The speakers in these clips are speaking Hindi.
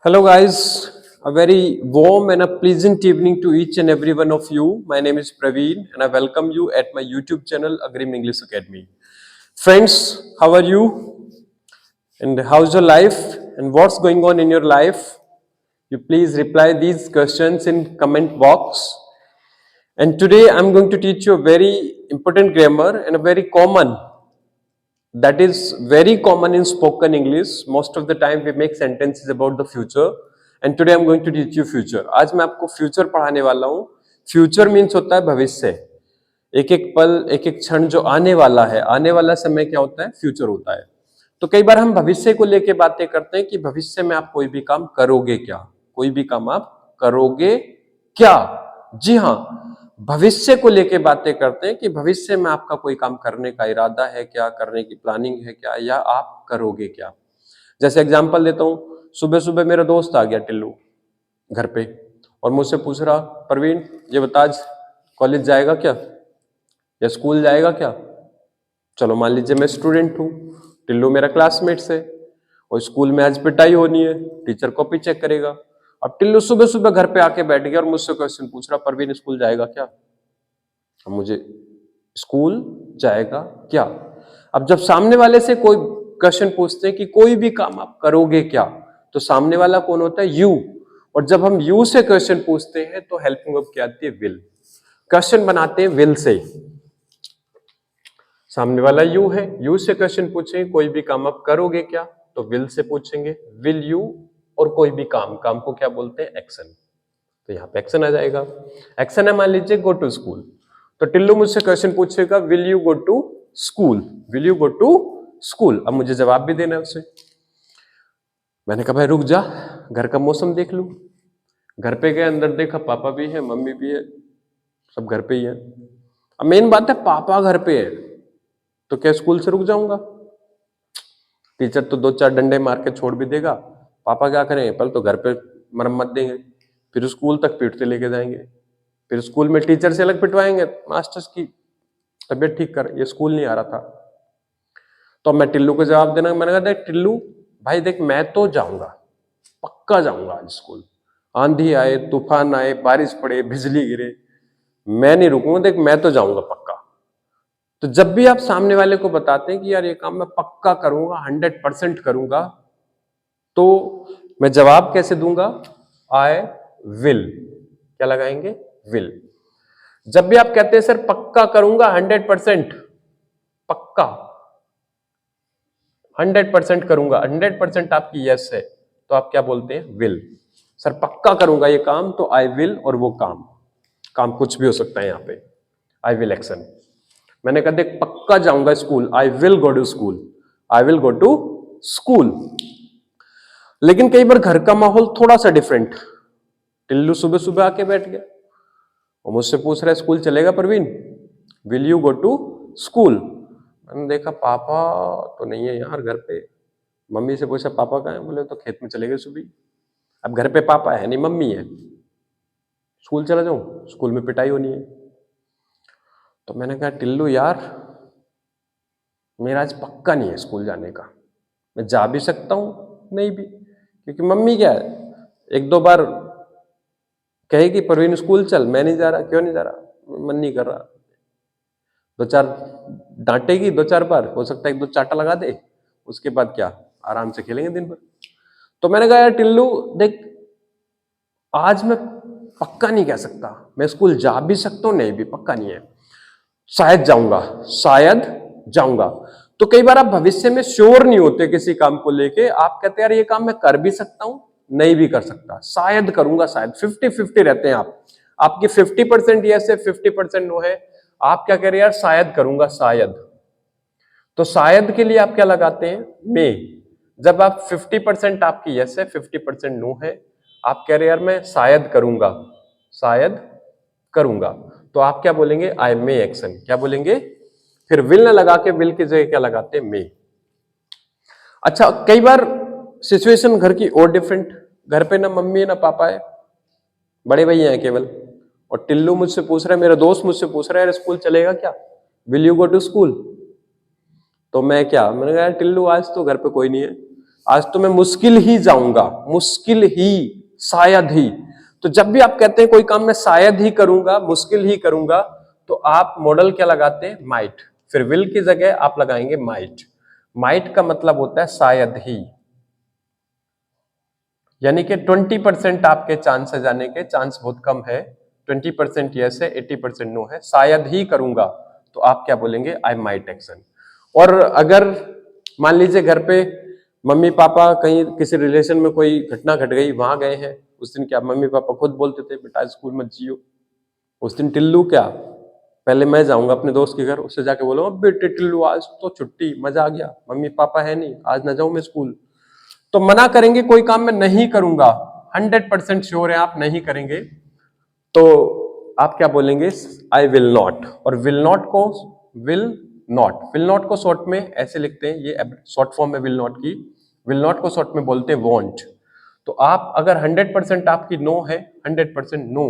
Hello, guys. A very warm and a pleasant evening to each and every one of you. My name is Praveen, and I welcome you at my YouTube channel, Agrim English Academy. Friends, how are you? And how's your life? And what's going on in your life? You please reply these questions in comment box. And today I'm going to teach you a very important grammar and a very common that is very common in spoken English. Most of the time we make sentences about the future, and today I'm going to teach you future. आज मैं आपको फ्यूचर पढ़ाने वाला हूँ. फ्यूचर मीन्स होता है भविष्य. एक एक पल, एक एक क्षण जो आने वाला है, आने वाला समय क्या होता है? फ्यूचर होता है. तो कई बार हम भविष्य को लेके बातें करते हैं कि भविष्य में आप कोई भी काम करोगे क्या, कोई भी काम आप करोगे क्या. जी हाँ, भविष्य को लेके बातें करते हैं कि भविष्य में आपका कोई काम करने का इरादा है क्या, करने की प्लानिंग है क्या, या आप करोगे क्या. जैसे एग्जांपल देता हूं, सुबह सुबह मेरा दोस्त आ गया टिल्लू घर पे और मुझसे पूछ रहा, प्रवीण ये बता आज कॉलेज जाएगा क्या या स्कूल जाएगा क्या. चलो मान लीजिए मैं स्टूडेंट हूँ, टिल्लू मेरा क्लासमेट्स है और स्कूल में आज पिटाई होनी है, टीचर कॉपी चेक करेगा. अब टिल्लू सुबह सुबह घर पे आके बैठ गया और मुझसे क्वेश्चन पूछ रहा, प्रवीण स्कूल जाएगा क्या. अब मुझे स्कूल जाएगा क्या. अब जब सामने वाले से कोई क्वेश्चन पूछते हैं कि कोई भी काम आप करोगे क्या, तो सामने वाला कौन होता है? यू. और जब हम यू से क्वेश्चन पूछते हैं तो हेल्पिंग वर्ब क्या आती है? विल. क्वेश्चन बनाते हैं विल से. सामने वाला यू है, यू से क्वेश्चन पूछेंगे कोई भी काम आप करोगे क्या, तो विल से पूछेंगे विल यू. और कोई भी काम, काम को क्या बोलते हैं? एक्शन. तो यहाँ पे एक्शन आ जाएगा. एक्शन है मान लीजिए गो टू स्कूल, तो टिल्लू मुझसे क्वेश्चन पूछेगा will you go to school, will you go to school. अब मुझे जवाब भी देना है उसे. मैंने कहा भाई रुक जा, घर का मौसम देख लूं. घर पे गए, अंदर देखा पापा भी है, मम्मी भी है, सब घर पे ही है. अब मेन बात है पापा घर पे है, तो क्या स्कूल से रुक जाऊंगा? टीचर तो दो चार डंडे मार के छोड़ भी देगा, पापा क्या करेंगे? पहले तो घर पे मरम्मत देंगे, फिर स्कूल तक पीटते लेके जाएंगे, फिर स्कूल में टीचर से अलग पिटवाएंगे, मास्टर्स की तबीयत ठीक कर, ये स्कूल नहीं आ रहा था. तो मैं टिल्लू को जवाब देना, मैंने कहा देख टिल्लू भाई देख, मैं तो जाऊंगा, पक्का जाऊंगा आज स्कूल. आंधी आए, तूफान आए, बारिश पड़े, बिजली गिरे, मैं नहीं रुकूंगा, देख मैं तो जाऊंगा पक्का. तो जब भी आप सामने वाले को बताते हैं कि यार ये काम मैं पक्का करूंगा, 100% करूंगा, तो मैं जवाब कैसे दूंगा? I will. क्या लगाएंगे? विल. जब भी आप कहते हैं सर पक्का करूंगा 100%, पक्का 100% करूंगा, 100% आपकी यस है, तो आप क्या बोलते हैं? विल. सर पक्का करूंगा ये काम, तो आई विल. और वो काम, काम कुछ भी हो सकता है यहाँ पे. I will action. मैंने कहा देख पक्का जाऊंगा school, I will go to school, I will go to school. लेकिन कई बार घर का माहौल थोड़ा सा डिफरेंट. टिल्लू सुबह सुबह आके बैठ गया और मुझसे पूछ रहा है स्कूल चलेगा Praveen, will you go to school. मैंने देखा पापा तो नहीं है यार घर पे. मम्मी से पूछा पापा कहाँ है, बोले तो खेत में चले गए सुबह. अब घर पे पापा है नहीं, मम्मी है. स्कूल चला जाऊं, स्कूल में पिटाई होनी है. तो मैंने कहा टिल्लू यार मेरा आज पक्का नहीं है स्कूल जाने का, मैं जा भी सकता हूं नहीं भी, क्योंकि मम्मी क्या है एक दो बार कहेगी प्रवीण स्कूल चल, मैं नहीं जा रहा. क्यों नहीं जा रहा? मन नहीं कर रहा. दो चार डांटेगी, दो चार बार, हो सकता है एक दो चाटा लगा दे, उसके बाद क्या आराम से खेलेंगे दिन भर. तो मैंने कहा यार टिल्लू देख आज मैं पक्का नहीं कह सकता, मैं स्कूल जा भी सकता हूं नहीं भी, पक्का नहीं है, शायद जाऊंगा, शायद जाऊंगा. तो कई बार आप भविष्य में श्योर नहीं होते किसी काम को लेके, आप कहते हैं यार ये काम मैं कर भी सकता हूं नहीं भी कर सकता, शायद करूंगा, शायद 50-50 रहते हैं आप. आपकी 50% यस है, 50% नो है. आप क्या कह रहे हैं? यार शायद करूंगा, शायद. तो शायद के लिए आप क्या लगाते हैं? मे. जब आप 50% आपकी यस है, 50% नो है, आप कह रहे हैं यार मैं शायद करूंगा, शायद करूंगा, तो आप क्या बोलेंगे? आई मे एक्शन. क्या बोलेंगे? फिर विल ना लगा के विल की जगह क्या लगाते हैं? मे. अच्छा कई बार सिचुएशन घर की और डिफरेंट. घर पे ना मम्मी है ना पापा है, बड़े भैया हैं केवल, और टिल्लू मुझसे पूछ रहा है, मेरा दोस्त मुझसे पूछ रहा है यार स्कूल चलेगा क्या, will you go to school. तो मैं क्या, मैंने कहा टिल्लू आज तो घर पे कोई नहीं है, आज तो मैं मुश्किल ही जाऊंगा, मुश्किल ही, शायद ही। तो जब भी आप कहते हैं कोई काम मैं शायद ही करूंगा, मुश्किल ही करूंगा, तो आप मॉडल क्या लगाते हैं? माइट। फिर विल की जगह आप लगाएंगे माइट। माइट का मतलब होता है शायद ही, यानी कि 20% आपके चांस है जाने के, चांस बहुत कम है। 20% यस है, 80% नो है। शायद ही करूंगा तो आप क्या बोलेंगे? I might action. और अगर मान लीजिए घर पे मम्मी पापा कहीं किसी रिलेशन में कोई घटना घट गई, वहां गए हैं, उस दिन क्या मम्मी पापा खुद बोलते थे बेटा स्कूल मत जियो। उस दिन टिल्लू क्या, पहले मैं जाऊंगा अपने दोस्त के घर, उससे जाके बोलूंगा बेटे टिल्लू आज तो छुट्टी, मजा आ गया, मम्मी पापा है नहीं, आज ना जाऊं मैं स्कूल। तो मना करेंगे कोई काम मैं नहीं करूंगा, 100% श्योर है आप नहीं करेंगे, तो आप क्या बोलेंगे? I will not. और विल नॉट को विल विल नॉट को शॉर्ट में ऐसे लिखते हैं, ये शॉर्ट फॉर्म में विल नॉट की, विल नॉट को शॉर्ट में बोलते हैं वॉन्ट। तो आप अगर 100% आपकी नो है, 100% नो,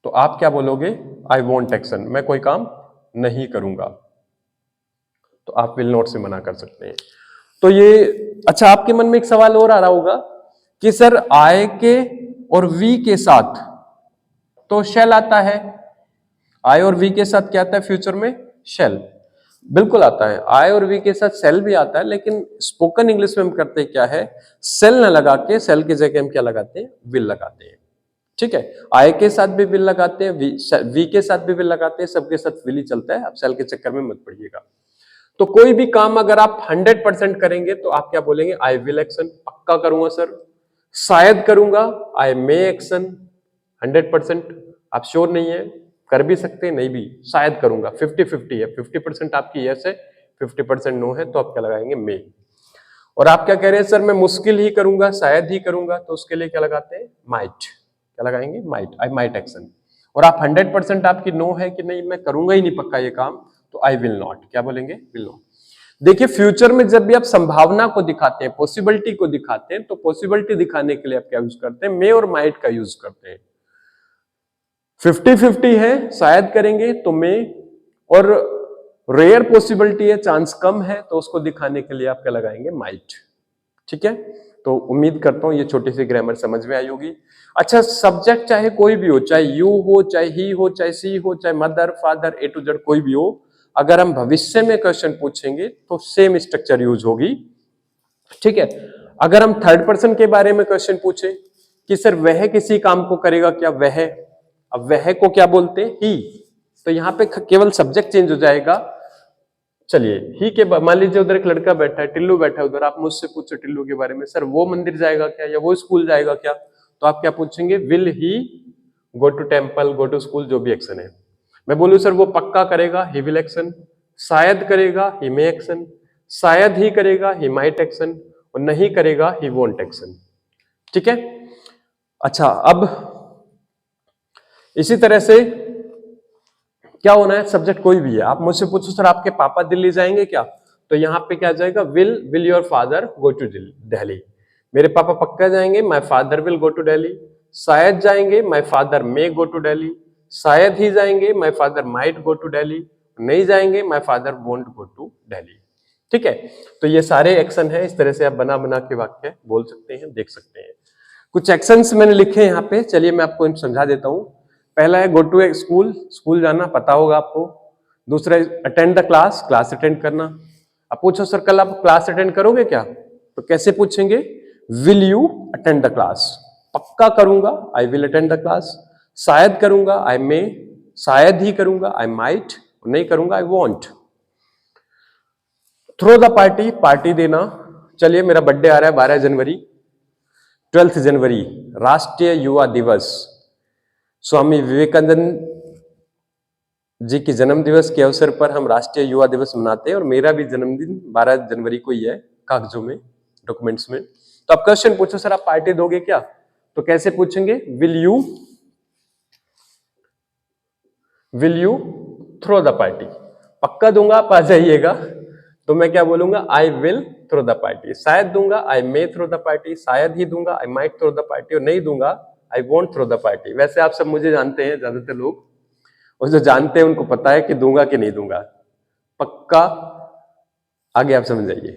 तो आप क्या बोलोगे? आई वॉन्ट एक्शन, मैं कोई काम नहीं करूंगा। तो आप विल नॉट से मना कर सकते हैं। तो ये अच्छा, आपके मन में एक सवाल और आ रहा होगा कि सर आई के और वी के साथ तो शेल आता है, आई और वी के साथ क्या आता है फ्यूचर में? शेल। बिल्कुल आता है, आई और वी के साथ सेल भी आता है, लेकिन स्पोकन इंग्लिश में हम करते क्या है, सेल न लगा के सेल की जगह हम क्या लगाते हैं? विल लगाते हैं। ठीक है, आई के साथ भी विल लगाते हैं, वी के साथ भी विल लगाते हैं, सबके साथ विल ही चलता है। आप सेल के चक्कर में मत पड़िएगा। तो कोई भी काम अगर आप 100% करेंगे तो आप क्या बोलेंगे? आई विल एक्शन, पक्का करूंगा सर। शायद करूंगा, आई मे एक्शन। 100% आप श्योर नहीं है, कर भी सकते हैं, नहीं भी, शायद करूंगा। 50-50 है, 50% आपकी यस है, 50% नो है, तो आप क्या लगाएंगे? मे। और आप क्या कह रहे हैं सर मैं मुश्किल ही करूंगा, शायद ही करूंगा, तो उसके लिए क्या लगाते हैं? माइट। क्या लगाएंगे? Might, I might action. और आप 100% आपकी नो है कि नहीं मैं करूंगा ही नहीं पक्का ये काम, तो आई विल नॉट। क्या बोलेंगे? Will not. देखिए फ्यूचर में जब भी आप संभावना को दिखाते हैं, पॉसिबिलिटी को दिखाते हैं, तो पॉसिबिलिटी दिखाने के लिए आप क्या यूज करते हैं? मे और माइट का यूज करते हैं। 50-50 है, शायद करेंगे तो मे, और रेयर पॉसिबिलिटी है, चांस कम है, तो उसको दिखाने के लिए आप क्या लगाएंगे? माइट। ठीक है, तो उम्मीद करता हूं ये छोटी सी ग्रामर समझ में आई होगी। अच्छा, सब्जेक्ट चाहे कोई भी हो, चाहे यू हो, चाहे ही हो, चाहे सी हो, चाहे mother father A to Z कोई भी हो, अगर हम भविष्य में क्वेश्चन पूछेंगे तो सेम स्ट्रक्चर यूज होगी। ठीक है, अगर हम थर्ड पर्सन के बारे में क्वेश्चन पूछे कि सर वह किसी काम को करेगा क्या? वह, अब वह को क्या बोलते हैं? ही। तो यहां पे केवल सब्जेक्ट चेंज हो जाएगा। चलिए ही के मान लीजिए उधर एक लड़का बैठा है, टिल्लू बैठा है उधर, आप मुझसे पूछो टिल्लू के बारे में, सर वो मंदिर जाएगा क्या, या वो स्कूल जाएगा क्या? तो आप क्या पूछेंगे? Will he go to temple, go to school, जो भी एक्शन है। मैं बोलूं सर वो पक्का करेगा, ही विल एक्शन। शायद करेगा, ही मे एक्शन। शायद ही करेगा, ही माइट एक्शन। और नहीं करेगा, ही वोंट एक्शन। ठीक है, अच्छा अब इसी तरह से क्या होना है? सब्जेक्ट कोई भी है, आप मुझसे पूछो सर आपके पापा दिल्ली जाएंगे क्या? तो यहां पे क्या जाएगा? Will your father go to Delhi. मेरे पापा पक्का जाएंगे, my father will go to Delhi. शायद जाएंगे, my father may go to Delhi. शायद ही जाएंगे, my father might go to Delhi. नहीं जाएंगे, my father won't go to Delhi. ठीक है, तो ये सारे एक्शन है, इस तरह से आप बना बना के वाक्य बोल सकते हैं, देख सकते हैं। कुछ एक्शंस मैंने लिखे यहाँ पे, चलिए मैं आपको समझा देता हूं। पहला है go to a school, school जाना, पता होगा आपको। दूसरा attend the class, class attend करना। अब पूछो सर कल आप क्लास अटेंड करोगे क्या? तो कैसे पूछेंगे? Will you attend the class? पक्का करूंगा, I will attend the class. शायद करूंगा, आई मे। शायद ही करूंगा, आई माइट। नहीं करूंगा, I won't. Throw the party, party देना। चलिए मेरा बर्थडे आ रहा है 12 जनवरी, 12 जनवरी राष्ट्रीय युवा दिवस। स्वामी विवेकानंद जी के जन्म दिवस के अवसर पर हम राष्ट्रीय युवा दिवस मनाते हैं, और मेरा भी जन्मदिन 12 जनवरी को ही है, कागजों में, डॉक्यूमेंट्स में। तो आप क्वेश्चन पूछो सर आप पार्टी दोगे क्या? तो कैसे पूछेंगे? Will you throw the party? पक्का दूंगा, आप आ जाइएगा। तो मैं क्या बोलूंगा? I will throw the party. शायद दूंगा, I may throw the party. शायद ही दूंगा, I might throw the party. और नहीं दूंगा, I won't throw the party. वैसे आप सब मुझे जानते हैं ज्यादातर लोग, और जो जानते हैं उनको पता है कि दूंगा कि नहीं दूंगा। पक्का, आगे आप समझ जाइए।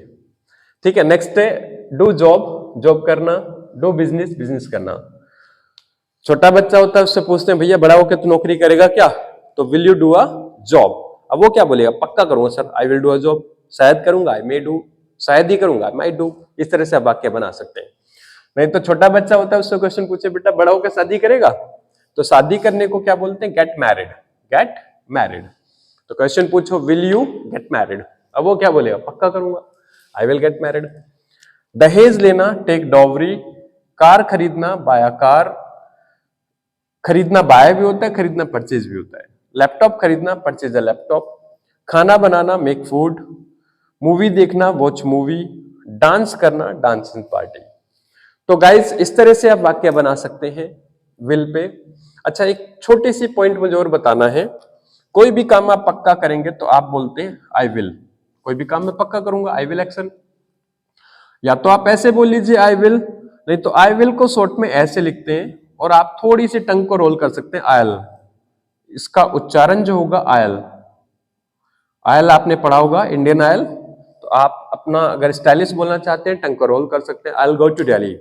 ठीक है, नेक्स्ट है डू जॉब, जॉब करना, डू बिजनेस, बिजनेस करना। छोटा बच्चा होता है उससे पूछते हैं भैया बड़ा होकर तू नौकरी करेगा क्या, तो will you do a job. अब वो क्या बोलेगा, पक्का करूंगा sir, I will do a job, शायद करूंगा, आई मे डू, शायद ही करूंगा, आई माइट डू। इस तरह से आप वाक्य बना सकते हैं। नहीं तो छोटा बच्चा होता है उससे क्वेश्चन पूछे बेटा बड़ा होकर शादी करेगा, तो शादी करने को क्या बोलते हैं, गेट मैरिड, गेट मैरिड। तो क्वेश्चन पूछो विल यू गेट मैरिड, अब वो क्या बोलेगा, पक्का करूंगा, आई विल गेट मैरिड। दहेज लेना, टेक डॉवरी, कार खरीदना, बाय अ कार, खरीदना बाय भी होता है, खरीदना परचेज भी होता है। लैपटॉप खरीदना, परचेज अ लैपटॉप। खाना बनाना, मेक फूड। मूवी देखना, वॉच मूवी। डांस करना, डांस इन पार्टी। तो गाइस इस तरह से आप वाक्य बना सकते हैं विल पे। अच्छा, एक छोटी सी पॉइंट मुझे और बताना है, कोई भी काम आप पक्का करेंगे तो आप बोलते हैं आई विल। कोई भी काम मैं पक्का करूंगा, आई विल एक्शन। या तो आप ऐसे बोल लीजिए आई विल, नहीं तो आई विल को शॉर्ट में ऐसे लिखते हैं, और आप थोड़ी सी टंग को रोल कर सकते हैं, आयल। इसका उच्चारण जो होगा आयल, आयल आपने पढ़ा होगा इंडियन आयल। तो आप अपना अगर स्टाइलिश बोलना चाहते हैं टंग को रोल कर सकते हैं, I go to Delhi,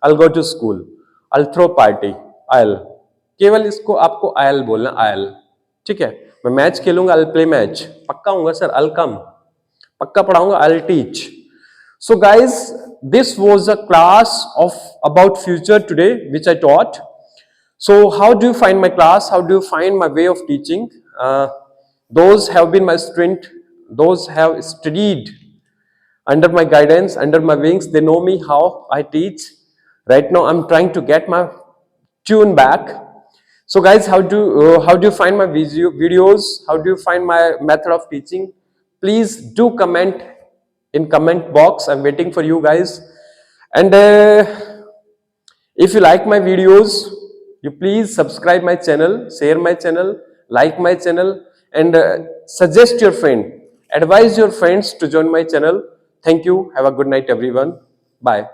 I go to school, I throw party, oil. केवल इसको आपको आयल बोलना, आयल। ठीक है, मैं मैच खेलूंगा, आई प्ले मैच, पक्का हूंगा सर, आई कम, पक्का पढ़ाऊंगा, I teach. So guys, this was a class of about future today which I taught. So how do you find my class? How do you find my way of teaching? Those have been my student, those have studied under my guidance, under my wings. They know me how I teach. Right now I'm trying to get my tune back. So guys, how do you find my videos? How do you find my method of teaching? Please do comment in comment box. I'm waiting for you guys. And if you like my videos, you please subscribe my channel, share my channel, like my channel, and suggest your friend, advise your friends to join my channel. Thank you. Have a good night everyone. Bye.